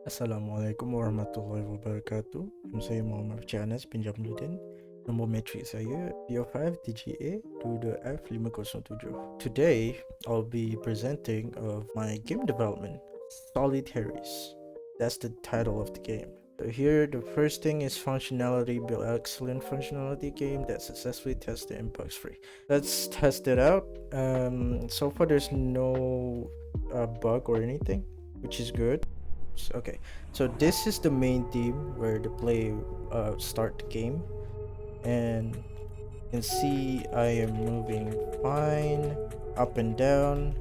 Assalamualaikum warahmatullahi wabarakatuh. Saya Muhammad Chanas Pinjamudin. Nombor matrik saya DO5 TGA 22F507. Today, I'll be presenting of my game development, S.O.L.I.T.ARYs. That's the title of the game. So here, the first thing is functionality, build excellent functionality game that's successfully tested and bugs free. Let's test it out. So far there's no bug or anything, which is good. Okay, so this is the main theme where the player start the game, and you can see I am moving fine up and down,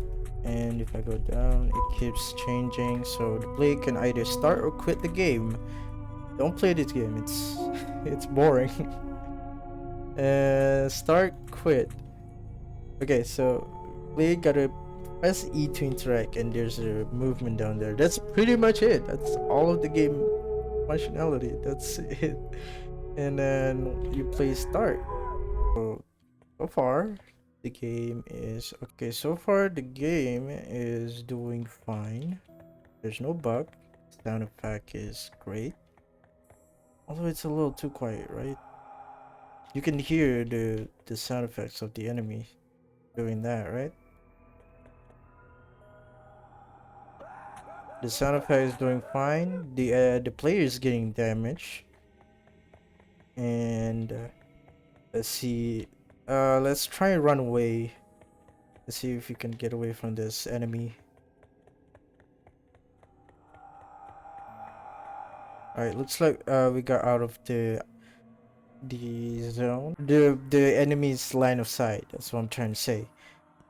and if I go down it keeps changing, so the player can either start or quit the game. Don't play this game, it's boring. Start, quit. Okay, so player gotta press E to interact, and there's a movement down there. That's pretty much it. That's all of the game functionality. That's it. And then you play start. So far the game is okay. So far the game is doing fine. There's no bug. Sound effect is great. Although it's a little too quiet, right? You can hear the sound effects of the enemy doing that, right? The sound effect is doing fine. The player is getting damage. And let's see. Let's try and run away. Let's see if you can get away from this enemy. Alright, looks like we got out of the zone. The enemy's line of sight. That's what I'm trying to say.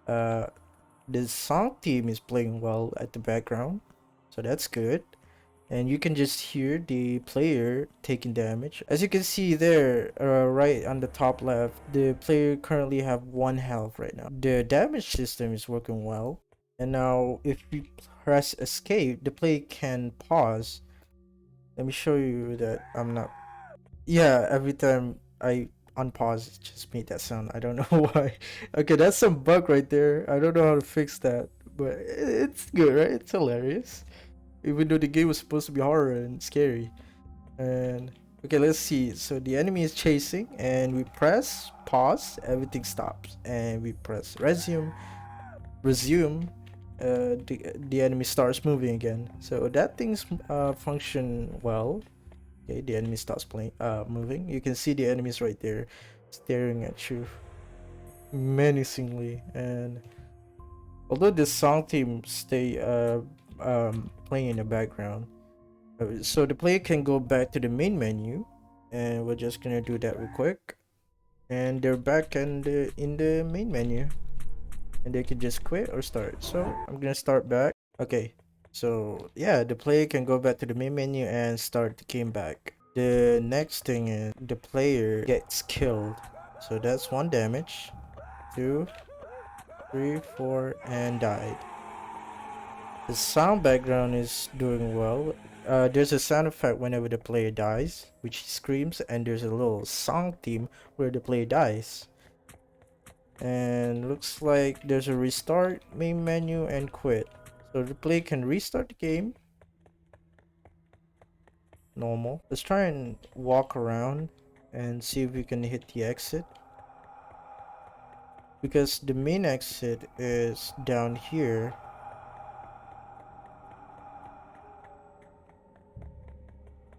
The song team is playing well at the background, so that's good. And you can just hear the player taking damage. As you can see there, right on the top left, the player currently have 1 health right now. The damage system is working well. And now if we press escape, the player can pause. Let me show you that I'm not. Yeah, every time I unpause, it just made that sound. I don't know why. Okay, that's some bug right there. I don't know how to fix that, but it's good, right? It's hilarious. Even though the game was supposed to be horror and scary. And okay, let's see. So the enemy is chasing, and we press pause, everything stops, and we press resume. The enemy starts moving again. So that thing's function well. Okay, the enemy starts moving. You can see the enemies right there, staring at you menacingly. And although the song team stay playing in the background, so the player can go back to the main menu, and we're just gonna do that real quick. And they're back in the main menu, and they can just quit or start. So I'm gonna start back. Okay, so yeah, the player can go back to the main menu and start the game back. The next thing is the player gets killed, so that's 1 damage. 2, 3, 4, and died. The sound background is doing well. There's a sound effect whenever the player dies, which he screams, and there's a little song theme where the player dies. And looks like there's a restart, main menu, and quit. So the player can restart the game. Normal. Let's try and walk around and see if we can hit the exit. Because the main exit is down here.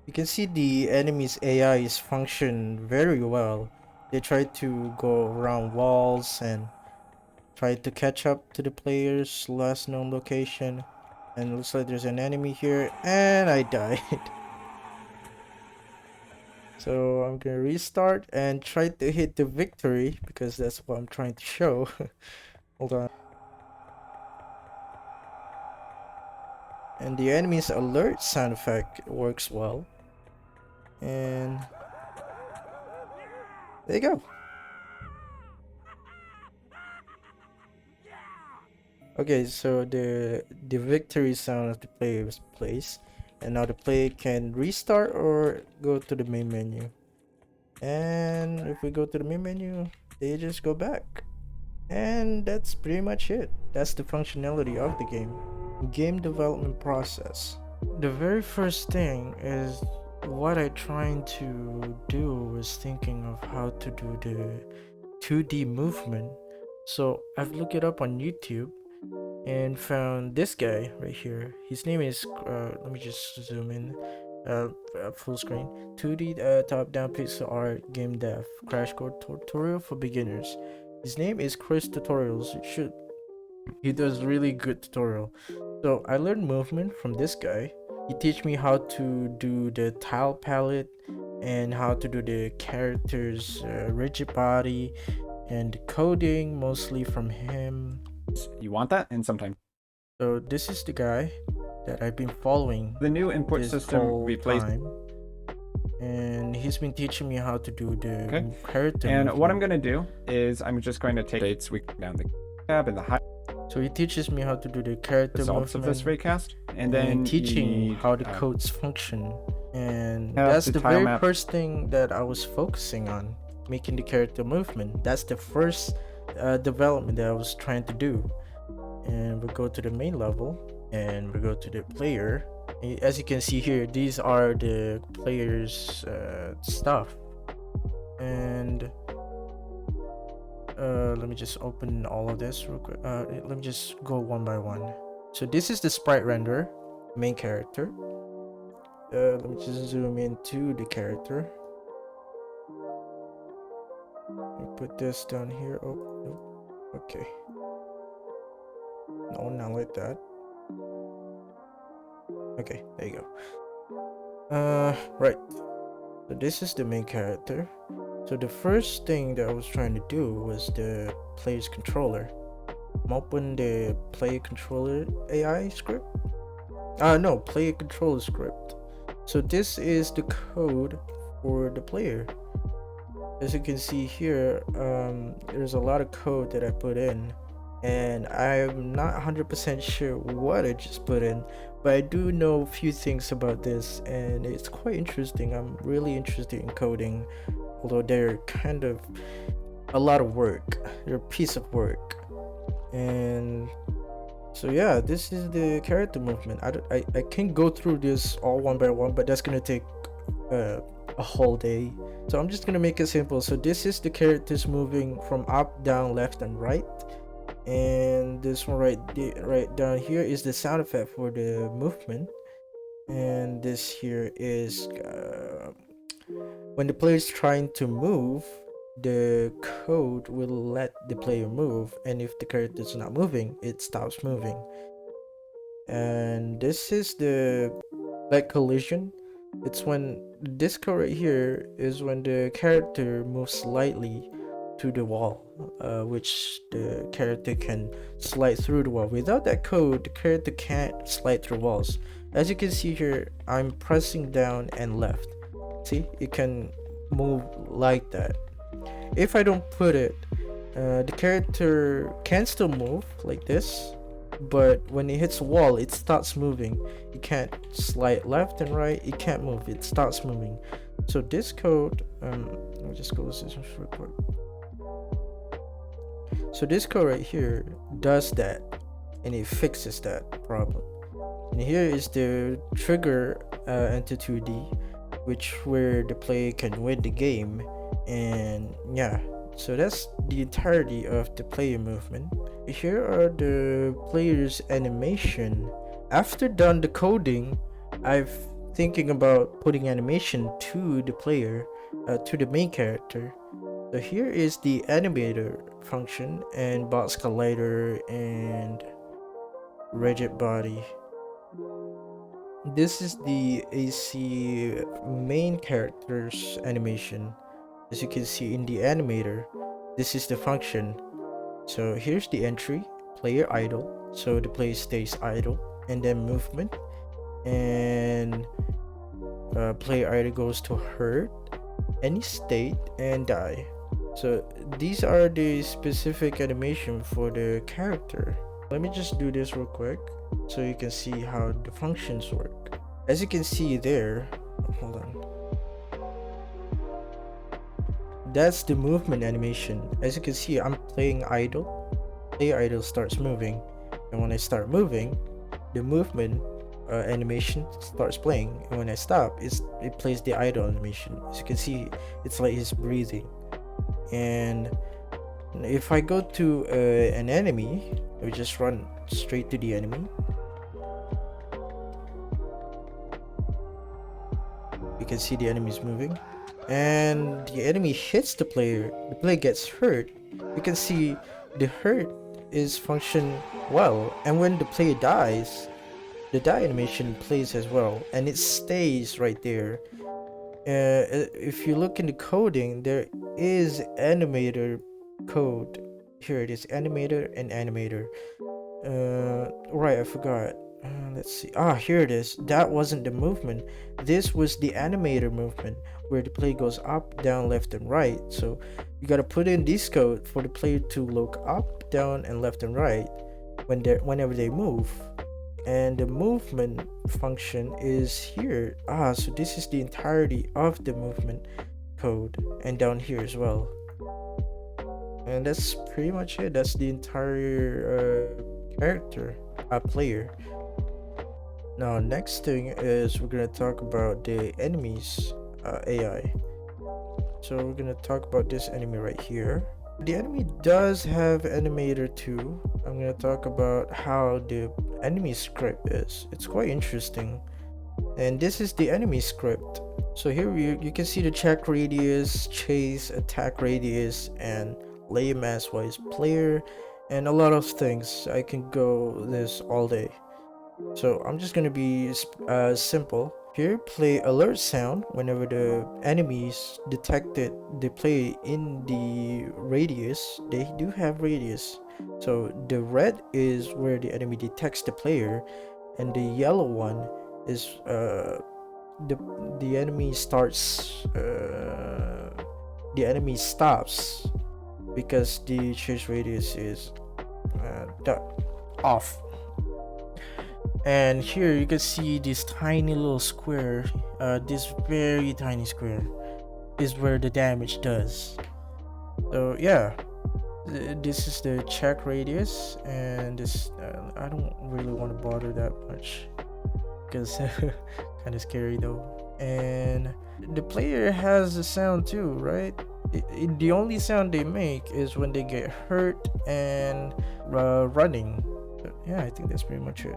You can see the enemy's AIs function very well. They try to go around walls and try to catch up to the player's last known location. And it looks like there's an enemy here, and I died. So I'm gonna restart and try to hit the victory, because that's what I'm trying to show. Hold on. And the enemy's alert sound effect works well. And there you go. Okay, so the victory sound of the player plays, and now the player can restart or go to the main menu. And if we go to the main menu, they just go back. And that's pretty much it. That's the functionality of the game. Game development process. The very first thing is what I trying to do was thinking of how to do the 2D movement. So I've looked it up on YouTube and found this guy right here. His name is let me just zoom in. Full screen 2D top-down pixel art game dev crash course tutorial for beginners. His name is Chris Tutorials. He does really good tutorial. So I learned movement from this guy. He teach me how to do the tile palette and how to do the characters rigid body and coding mostly from him. You want that, and sometimes. So this is the guy that I've been following. The new import system replaced. And he's been teaching me how to do the character. And movement. what I'm gonna do is I'm just going to take dates. We down the tab and the high. So he teaches me how to do the character results movement, of this raycast, and then teaching how the codes function. And that's the very first thing that I was focusing on, making the character movement. That's the first development that I was trying to do. And we go to the main level and we go to the player. As you can see here, these are the player's stuff. And let me just open all of this real quick. Let me just go one by one. So this is the sprite render, main character. Let me just zoom into the character. Put this down here. Oh, no. Okay. No, not like that. Okay, there you go. Right. So this is the main character. So the first thing that I was trying to do was the player's controller. I'm open the player controller AI script. No, player controller script. So this is the code for the player. As you can see here, there's a lot of code that I put in, and I'm not 100% sure what I just put in, but I do know a few things about this, and it's quite interesting. I'm really interested in coding, although they're kind of a lot of work. They're a piece of work. And so yeah, this is the character movement. I can go through this all one by one, but that's gonna take a whole day. So I'm just gonna make it simple. So this is the characters moving from up, down, left, and right. And this one right down here is the sound effect for the movement. And this here is when the player is trying to move, the code will let the player move, and if the character is not moving, it stops moving. And this is the like collision. It's when this code right here is when the character moves slightly to the wall, which the character can slide through the wall. Without that code, the character can't slide through walls. As you can see here, I'm pressing down and left. See, it can move like that. If I don't put it, the character can still move like this, but when it hits a wall, it starts moving. It can't slide left and right. It can't move. It starts moving. So this code, let me just close this real quick. So this code right here does that, and it fixes that problem. And here is the trigger into 2D, which where the player can win the game. And yeah, so that's the entirety of the player movement. Here are the player's animation. After done the coding, I've thinking about putting animation to the player, to the main character. So here is the animator function and box collider and rigid body. This is the AC main character's animation. As you can see in the animator, this is the function. So here's the entry, player idle. So the player stays idle, and then movement, and player idle goes to hurt, any state, and die. So these are the specific animation for the character. Let me just do this real quick so you can see how the functions work. As you can see there, hold on. That's the movement animation. As you can see, I'm playing idle. Player idle starts moving, and when I start moving, the movement animation starts playing, and when I stop, it plays the idle animation. As you can see, it's like he's breathing. And if I go to an enemy, we just run straight to the enemy. You can see the enemies moving, and the enemy hits the player. The player gets hurt. You can see the hurt is function well, and when the player dies, the die animation plays as well, and it stays right there. If you look in the coding, there is animator code. Here it is, animator and animator. Right, I forgot. Let's see. Ah, here it is. That wasn't the movement. This was the animator movement, where the play goes up, down, left, and right. So you gotta put in this code for the player to look up, down, and left and right whenever they move. And the movement function is here. Ah, so this is the entirety of the movement code, and down here as well. And that's pretty much it. That's the entire character player. Now, next thing is we're gonna talk about the enemies AI. So we're gonna talk about this enemy right here. The enemy does have animator too. I'm gonna talk about how the enemy script is. It's quite interesting. And this is the enemy script. So here you can see the check radius, chase, attack radius, and lay mass wise player, and a lot of things. I can go this all day. So I'm just gonna be simple. Here, play alert sound whenever the enemies detected the play in the radius. They do have radius. So the red is where the enemy detects the player, and the yellow one is the enemy starts the enemy stops because the chase radius is off. And here you can see this tiny little square, this very tiny square is where the damage does. So yeah, this is the check radius, and this I don't really want to bother that much because kind of scary though. And the player has a sound too, right? The only sound they make is when they get hurt and running. But yeah, I think that's pretty much it.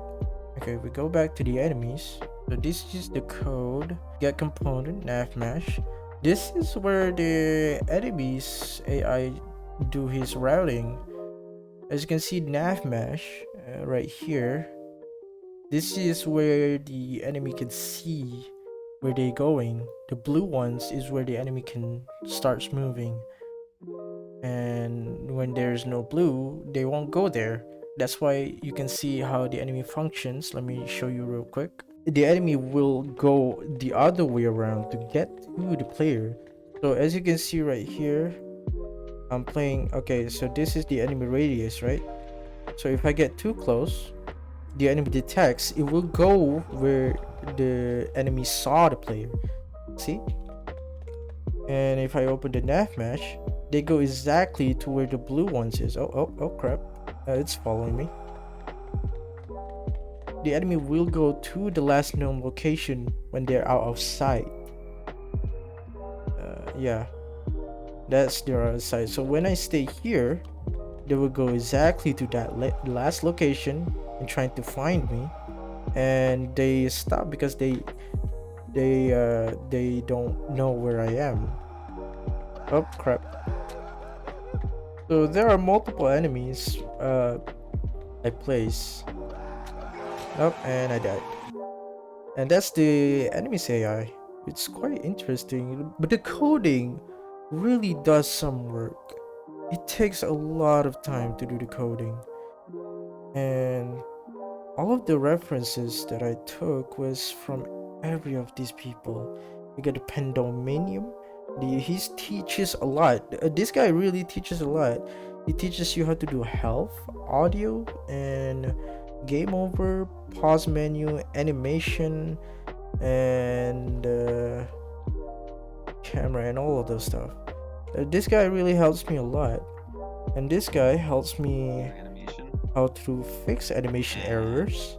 Okay, we go back to the enemies. So this is the code. Get component, nav mesh. This is where the enemies AI do his routing. As you can see, nav mesh right here. This is where the enemy can see where they're going. The blue ones is where the enemy can starts moving. And when there's no blue, they won't go there. That's why you can see how the enemy functions. Let me show you real quick. The enemy will go the other way around to get to the player. So as you can see right here, I'm playing. Okay, so this is the enemy radius, right? So if I get too close, the enemy detects, it will go where the enemy saw the player. See? And if I open the nav mesh, they go exactly to where the blue ones is. Oh crap. It's following me. The enemy will go to the last known location when they're out of sight. Yeah, that's their out of sight. So when I stay here, they will go exactly to that last location and trying to find me, and they stop because they don't know where I am. Oh crap. So there are multiple enemies I place. Oh, and I died. And that's the enemy's AI. It's quite interesting, but the coding really does some work. It takes a lot of time to do the coding. And all of the references that I took was from every of these people. We got the Pendominium. He teaches a lot. This guy really teaches a lot. He teaches you how to do health, audio, and game over, pause menu, animation, and camera, and all of those stuff. This guy really helps me a lot. And this guy helps me how to fix animation errors.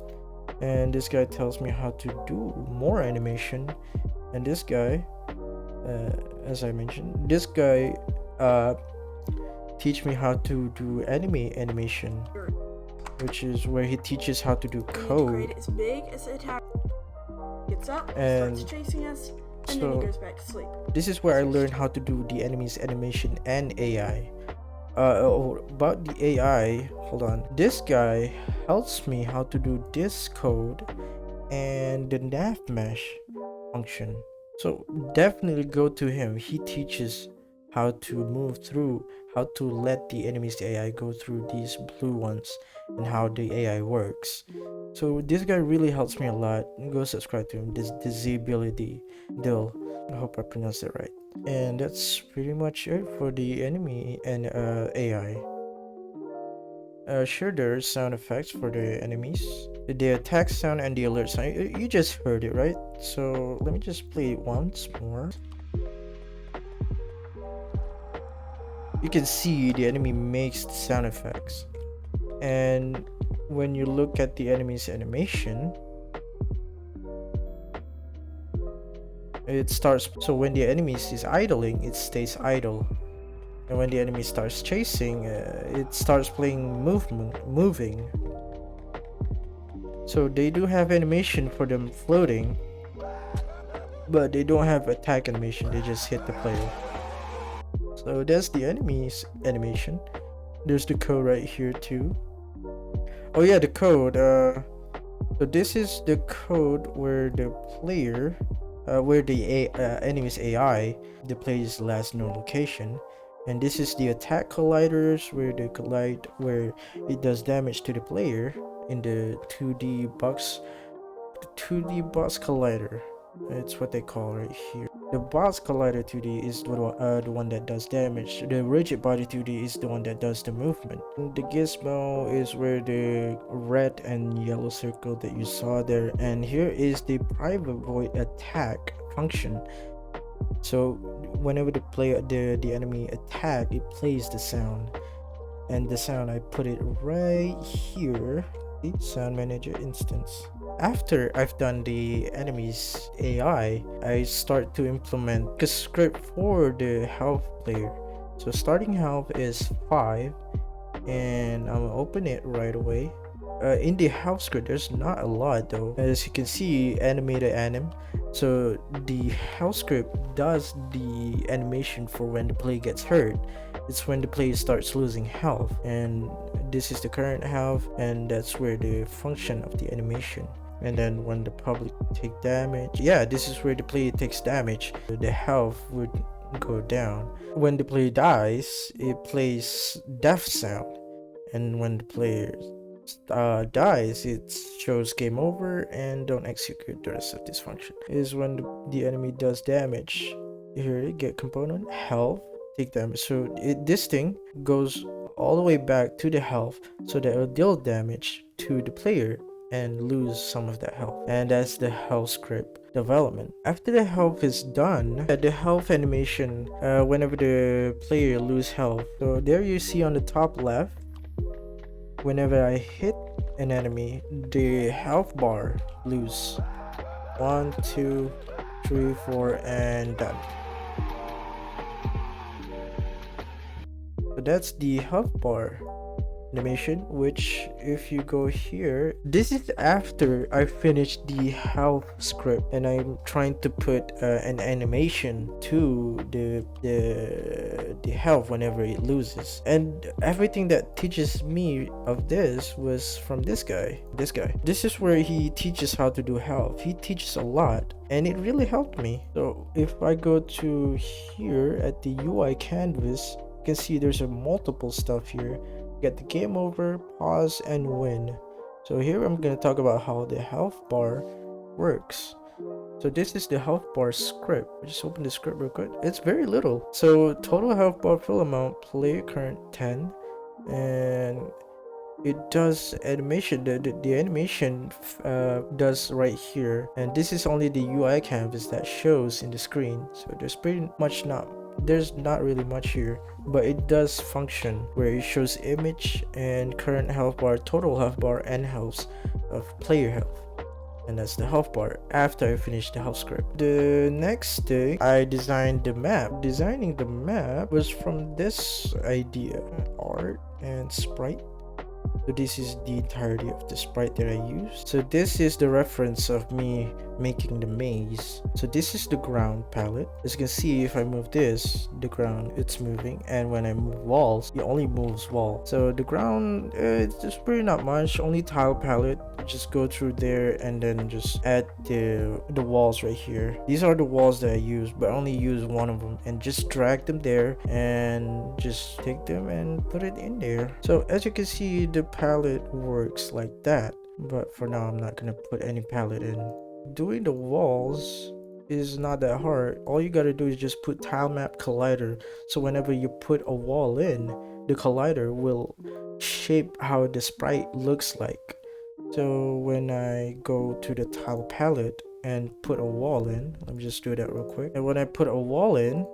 and this guy tells me how to do more animation. And this guy, as I mentioned, this guy teach me how to do animation, which is where he teaches how to do code. As big as the attack gets up, And starts chasing us, and so then he goes back to sleep. this is where I learned how to do the enemy's animation and AI. About the AI, hold on. This guy helps me how to do this code and the nav mesh function. So definitely go to him. He teaches how to move through, how to let the enemy's AI go through these blue ones and how the AI works. So this guy really helps me a lot. Go subscribe to him. This Disability Dill. I hope I pronounced it right. And that's pretty much it for the enemy and AI. Sure, there are sound effects for the enemies. The attack sound and the alert sound. You just heard it, right? So let me just play it once more. You can see the enemy makes the sound effects. And when you look at the enemy's animation, it starts. So when the enemy is idling, it stays idle. And when the enemy starts chasing, it starts playing moving. So they do have animation for them floating, but they don't have attack animation. They just hit the player. So that's the enemy's animation. There's the code right here too. Oh yeah, the code. So this is the code where the player, where the enemy's AI, the player's last known location. And this is the attack colliders where they collide, where it does damage to the player in the 2D box collider. It's what they call right here. The box collider 2D is the one that does damage. The rigid body 2D is the one that does the movement. The gizmo is where the red and yellow circle that you saw there. And here is the private void attack function. So whenever the enemy attack, it plays the sound, and the sound I put it right here, the sound manager instance. After I've done the enemy's AI, I start to implement a script for the health player. So starting health is 5, and I'm gonna open it right away. In the health script, there's not a lot though. As you can see, animated anim. So the health script does the animation for when the player gets hurt. It's when the player starts losing health, and this is the current health, and that's where the function of the animation. And then when the public take damage, yeah, this is where the player takes damage. The health would go down. When the player dies, it plays death sound, and when the player dies, it shows game over and don't execute the rest of this function. Is when the enemy does damage. Here, get component health, take damage. So this thing goes all the way back to the health, so that it will deal damage to the player and lose some of that health. And that's the health script development. After the health is done, the health animation, whenever the player lose health. So there you see on the top left, whenever I hit an enemy, the health bar lose 1, 2, 3, 4, and done. So that's the health bar animation, which if you go here, this is after I finished the health script and I'm trying to put an animation to the health whenever it loses. And everything that teaches me of this was from this guy. This is where he teaches how to do health. He teaches a lot and it really helped me. So if I go to here at the UI canvas, you can see there's a multiple stuff here. Get the game over, pause, and win. So here I'm going to talk about how the health bar works. So this is the health bar script. I just open the script real quick. It's very little. So total health bar full amount, player current 10, and it does animation. The animation does right here, and this is only the UI canvas that shows in the screen. So there's not really much here, but it does function where it shows image and current health bar, total health bar, and health of player health. and that's the health bar after I finished the health script. The next thing, I designed the map. Designing the map was from this idea: art and sprite. So this is the entirety of the sprite that I used. So this is the reference of me making the maze. So this is the ground palette. As you can see, if I move this, the ground, it's moving, and when I move walls, it only moves wall. So the ground, it's just pretty not much, only tile palette. Just go through there and then just add the walls right here. These are the walls that I use, but I only use one of them, and just drag them there and just take them and put it in there. So as you can see, the palette works like that, but for now I'm not gonna put any palette in. Doing the walls is not that hard. All you gotta do is just put tile map collider, so whenever you put a wall in, the collider will shape how the sprite looks like. So when I go to the tile palette and put a wall in, let me just do that real quick. And when I put a wall in,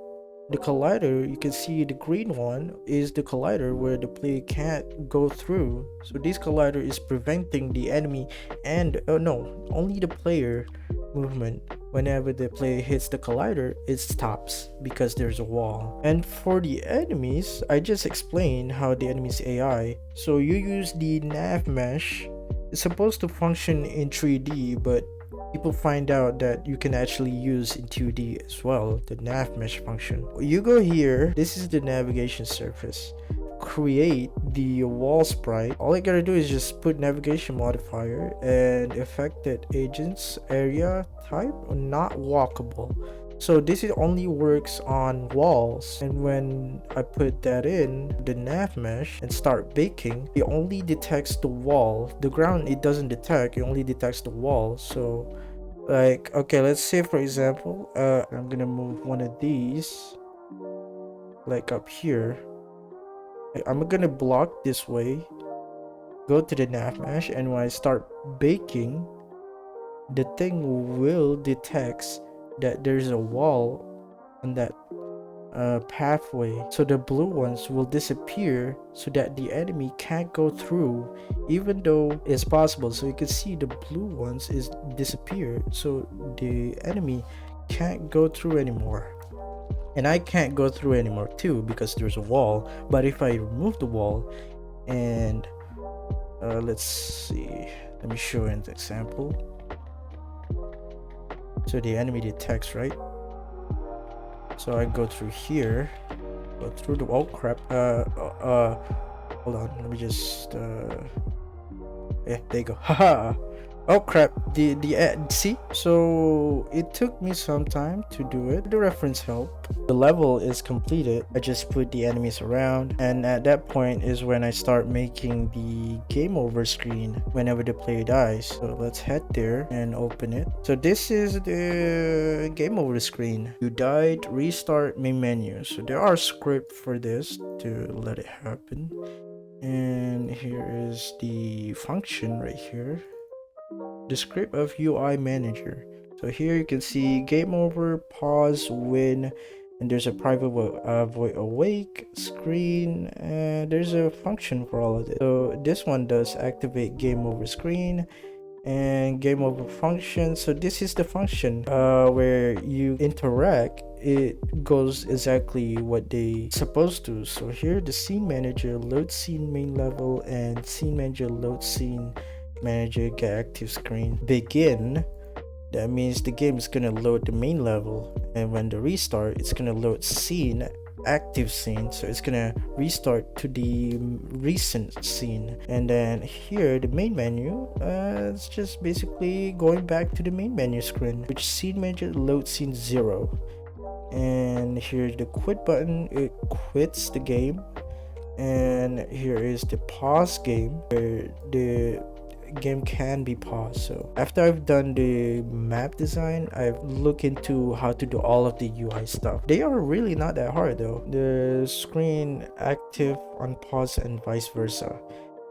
the collider, you can see the green one is the collider where the player can't go through. So this collider is preventing the enemy and no, only the player movement. Whenever the player hits the collider, it stops because there's a wall. And for the enemies, I just explained how the enemy's AI. So you use the nav mesh. It's supposed to function in 3D, but people find out that you can actually use in 2D as well, the nav mesh function. You go here, this is the navigation surface. Create the wall sprite. All I gotta do is just put navigation modifier and affected agents area type not walkable. So this only works on walls, and when I put that in the nav mesh and start baking, it only detects the wall. The ground it doesn't detect, it only detects the wall. So like, okay, let's say for example, I'm gonna move one of these like up here. I'm gonna block this way, go to the nav mesh, and when I start baking, the thing will detect that there's a wall on that pathway. So the blue ones will disappear so that the enemy can't go through, even though it's possible. So you can see the blue ones is disappeared, so the enemy can't go through anymore. And I can't go through anymore too because there's a wall. But if I remove the wall and let's see, let me show an example. So the enemy detects, right? So I go through here, go through the, oh crap, hold on, let me just yeah, there you go. Haha. Oh crap, the see, so it took me some time to do it. The reference help, the level is completed. I just put the enemies around, and at that point is when I start making the game over screen whenever the player dies. So let's head there and open it. So this is the game over screen. You died, restart main menu. So there are scripts for this to let it happen, and here is the function right here, the script of UI manager. So here you can see game over, pause, win, and there's a private void awake screen, and there's a function for all of this. So this one does activate game over screen and game over function. So this is the function where you interact, it goes exactly what they supposed to. So here the scene manager load scene main level, and scene manager load scene manager get active screen begin. That means the game is gonna load the main level, and when the restart, it's gonna load scene active scene, so it's gonna restart to the recent scene. And then here the main menu, it's just basically going back to the main menu screen, which scene manager load scene 0. And here's the quit button, it quits the game. And here is the pause game, where the game can be paused. So after I've done the map design, I've looked into how to do all of the UI stuff. They are really not that hard though. The screen active on pause and vice versa.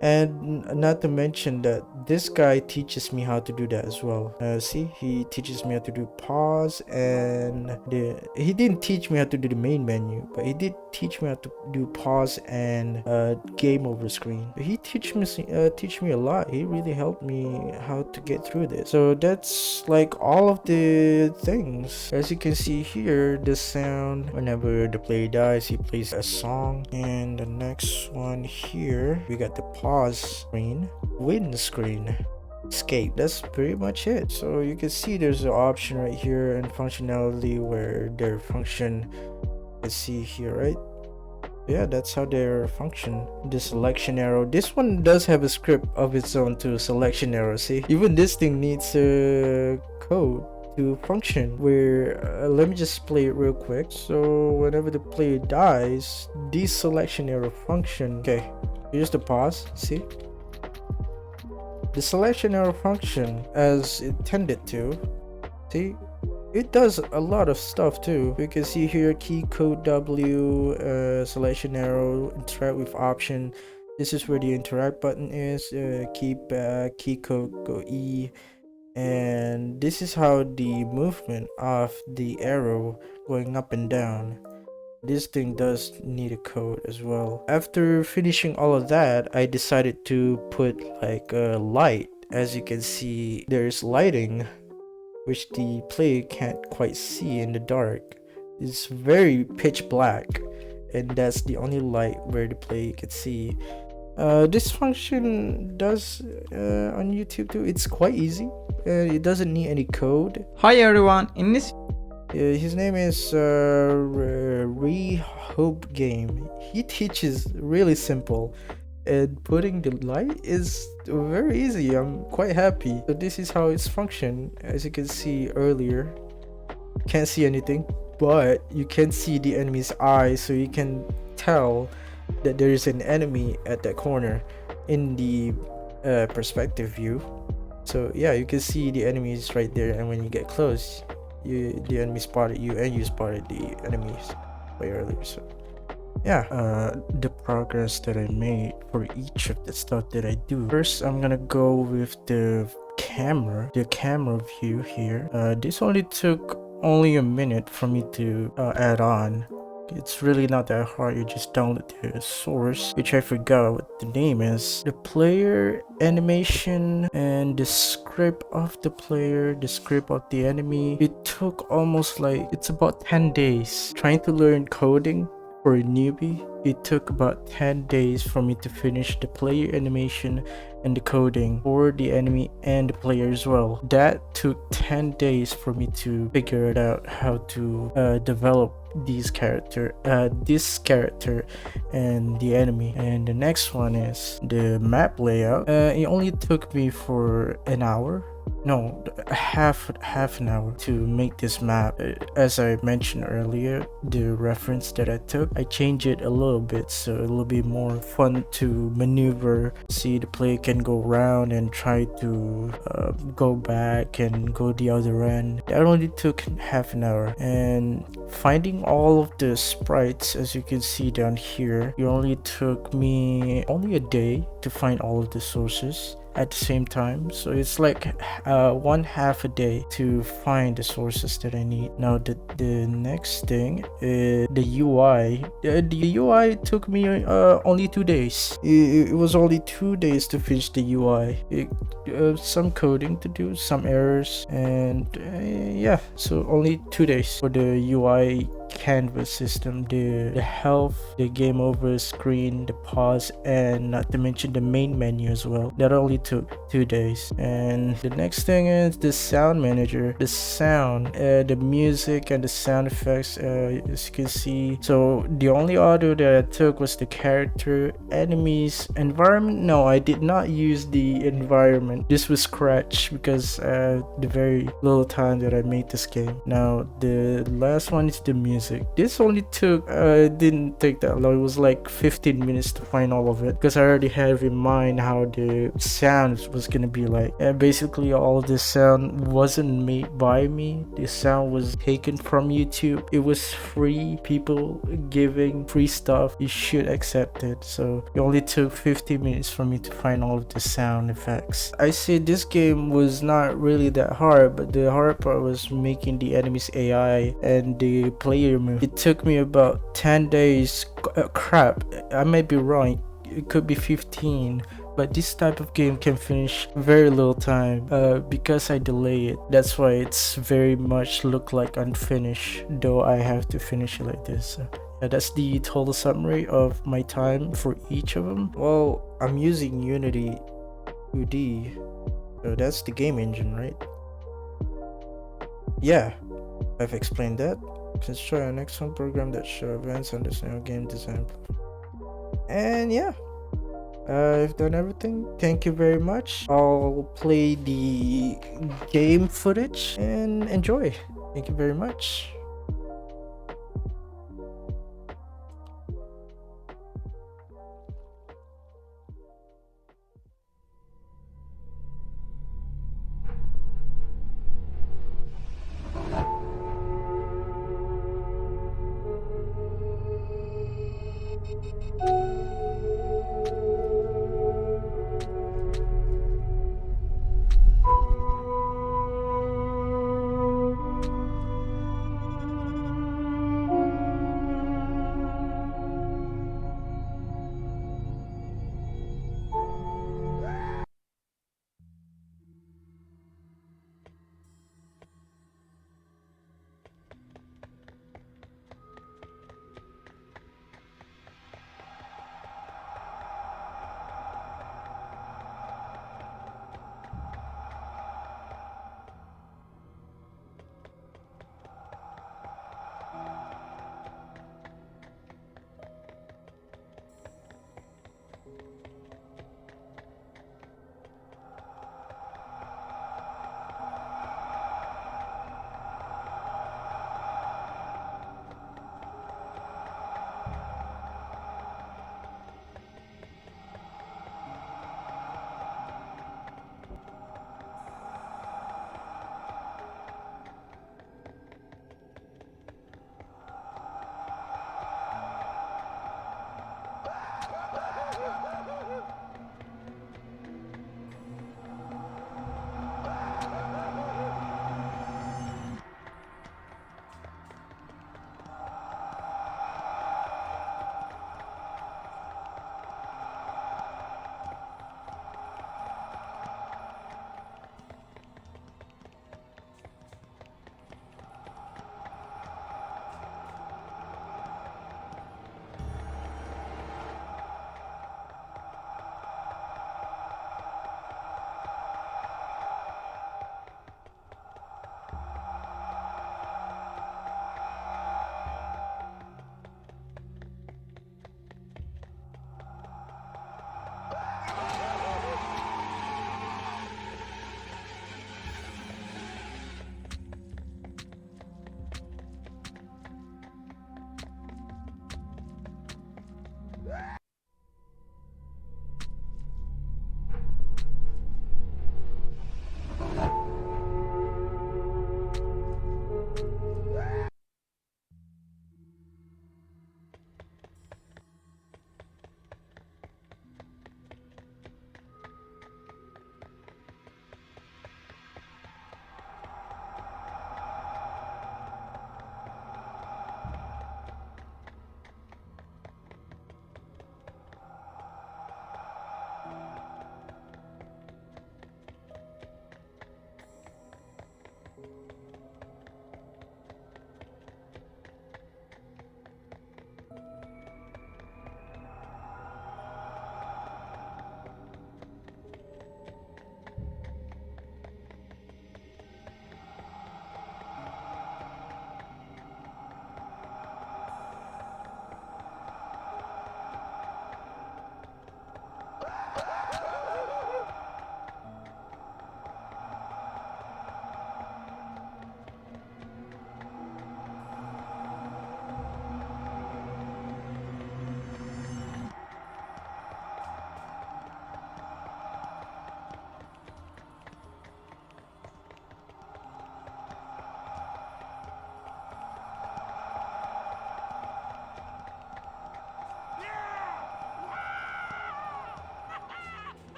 And not to mention that this guy teaches me how to do that as well. See, he teaches me how to do pause, and he didn't teach me how to do the main menu, but he did teach me how to do pause and game over screen. He teach me a lot. He really helped me how to get through this. So that's like all of the things. As you can see here, the sound whenever the player dies, he plays a song. And the next one here, we got the pause screen, win screen, escape. That's pretty much it. So you can see there's an option right here and functionality where their function, let's see here, right? Yeah, that's how they function. The selection arrow, this one does have a script of its own to selection arrow. See, even this thing needs a code to function where let me just play it real quick. So whenever the player dies, these selection arrow function. Okay, here's the pause. See, the selection arrow function as intended to. See, it does a lot of stuff too. You can see here key code W, selection arrow, interact with option. This is where the interact button is. Key code go E, and this is how the movement of the arrow going up and down. This thing does need a code as well. After finishing all of that, I decided to put like a light. As you can see, there's lighting which the player can't quite see in the dark. It's very pitch black, and that's the only light where the player can see. This function does on YouTube too. It's quite easy. It doesn't need any code. Hi everyone, in this His name is Hope Game. He teaches really simple, and putting the light is very easy. I'm quite happy. So this is how it's function. As you can see earlier, can't see anything, but you can see the enemy's eyes, so you can tell that there is an enemy at that corner in the perspective view. So yeah, you can see the enemies right there, and when you get close, the enemy spotted you, and you spotted the enemies way earlier. So yeah, the progress that I made for each of the stuff that I do. First, I'm gonna go with the camera view here. This only took a minute for me to add on. It's really not that hard. You just download the source, which I forgot what the name is. The player animation and the script of the player, the script of the enemy. It took almost like, it's about 10 days. Trying to learn coding for a newbie, it took about 10 days for me to finish the player animation and the coding for the enemy and the player as well. That took 10 days for me to figure it out how to develop this character and the enemy. And the next one is the map layout. It only took me for an hour, no, half an hour to make this map. As I mentioned earlier, the reference that I took, I changed it a little bit so it'll be more fun to maneuver. See, the player can go around and try to go back and go the other end. That only took half an hour. And finding all of the sprites, as you can see down here, it only took me a day to find all of the sources at the same time. So it's like one half a day to find the sources that I need. Now the next thing is the UI. The UI took me only 2 days. It was only 2 days to finish the UI. Some coding to do, some errors, and yeah, so only 2 days for the UI canvas system, the health, the game over screen, the pause, and not to mention the main menu as well. That only took 2 days. And the next thing is the sound manager, the sound, the music and the sound effects, as you can see. So the only audio that I took was the character, enemies, environment. No, I did not use the environment. This was scratch because the very little time that I made this game. Now the last one is the music. took. This only took didn't take that long. It was like 15 minutes to find all of it because I already have in mind how the sound was gonna be like. And basically all this sound wasn't made by me. This sound was taken from YouTube. It was free. People giving free stuff. You should accept it. So it only took 50 minutes for me to find all of the sound effects. I see this game was not really that hard, but the hard part was making the enemies AI and the player move. It took me about 10 days. Crap, I might be wrong. It could be 15, but this type of game can finish very little time because I delay it. That's why it's very much look like unfinished, though I have to finish it like this. So yeah, that's the total summary of my time for each of them. Well, I'm using Unity 2D, so that's the game engine, right? Yeah, I've explained that. Let's try our next one. Program that show events, understand game design. And yeah, I've done everything. Thank you very much. I'll play the game footage and enjoy. Thank you very much.